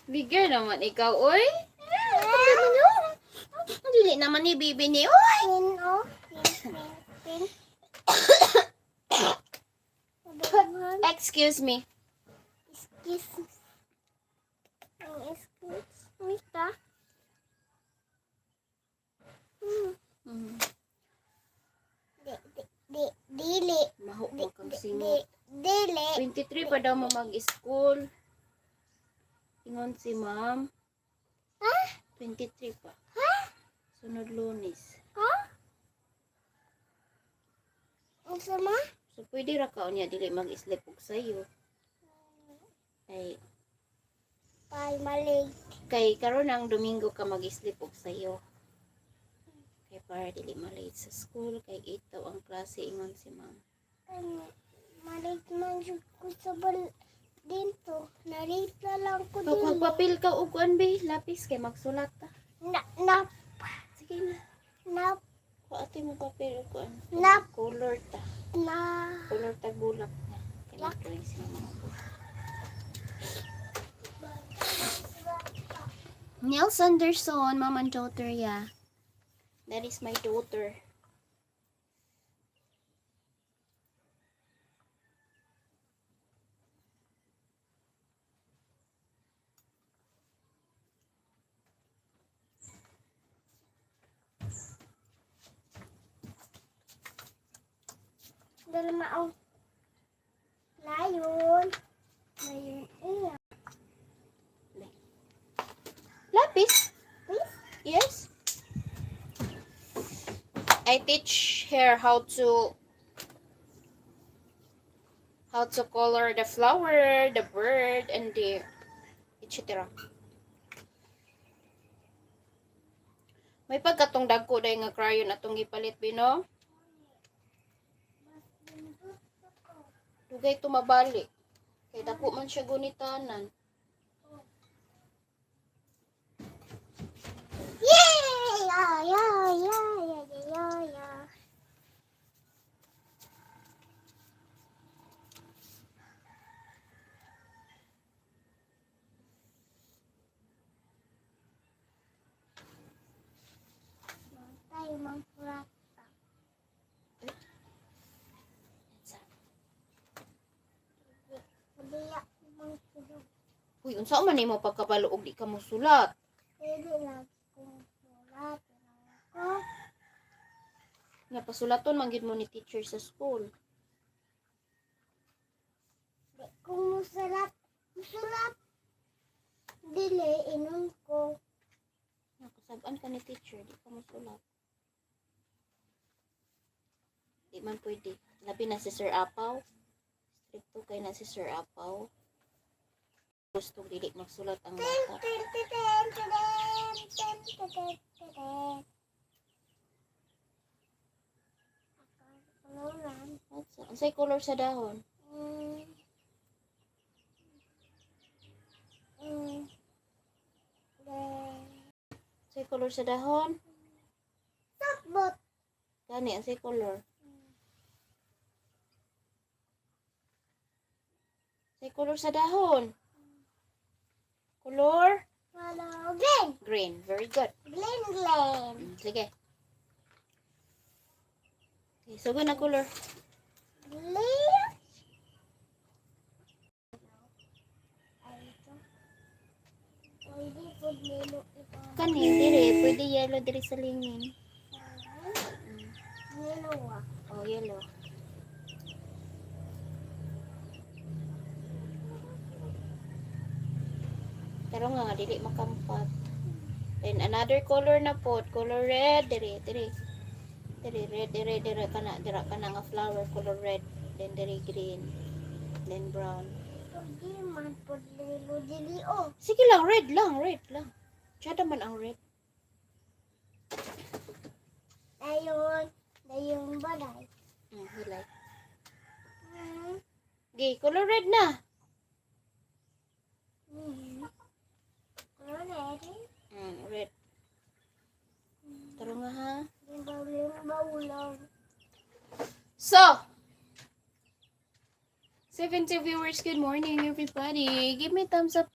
Bigger naman ikaw, oy. Dili naman ni bibi ni, oy. Excuse me. Excuse me, ka? Dili. Maho mo kang singot. Dili. 23 pa daw mo mag-school. Ingon si ma'am. Ha? 23 pa. Ha? Sunod Lunes. Ha? Ang sama? So, pwede ra ka niya dili mag-sleep og sayo. Malig. Kay karon ang Domingo ka mag-sleep og sayo. Kay para dili malate sa school. Kay 8 daw ang klase, ingon si ma'am. Malig man jud ko sa dito. Nalit na lang ko Pag magpapil ka og kuan be, lapis kay magsulat ta. Sige na. Nap. Kuati mo papel og kuan. Nap. Color ta. Na. Color ta bulak na. Kay magtuloy si mama. Nels Anderson, mom and daughter, yeah. That is my daughter. Dalmao. Layon. Layon iya. Lapis? Please? Yes. I teach her how to color the flower, the bird, and the etc. May pagkatong dagko day nga crayon atong gipalit bino. Dugay tumabali. Kay dako man siya gunitanan. Yay! Yeah. Tayo mangpurata. Kuliya mangpurata. Uy, unsa man nimo pagkabalo og di ka mosulat? Pwede lang kung sulat. Ako. Nga pasulaton man gid mo ni teacher sa school. Kung musulat. Dili, inom ko. Nakasab-an ka ni teacher, di ka mosulat. Di man pwede. Labi na si Sir Apaw. Stricto kay na si Sir Apaw. Gusto dili magsulat ang bata. Unsay color sa dahon? Unsay color sa dahon? Sakbot. Gani unsay color? Unsay color sa dahon? Color? Wala. Green. Green. Very good. Glen. Sige. Okay, sugo na color. Glen. Pwede po nilo ito. Kani, dire. Pwede yellow dire sa lingin. Nilo ah. Oh, yellow. Pero nga, dili makampat. Then, another color na po. Color red. Dire, dire. Dire, red, dire, dire. Dira ka na nga flower. Color red. Then, dire, green. Then, brown. Pwede man po nilo dili oh. Sige lang, red lang. Red lang. Tsada man ang red. Dayon balay. Hilay. Okay, color red na. Red. Taro nga ha. So, 70 viewers, good morning everybody. Give me thumbs up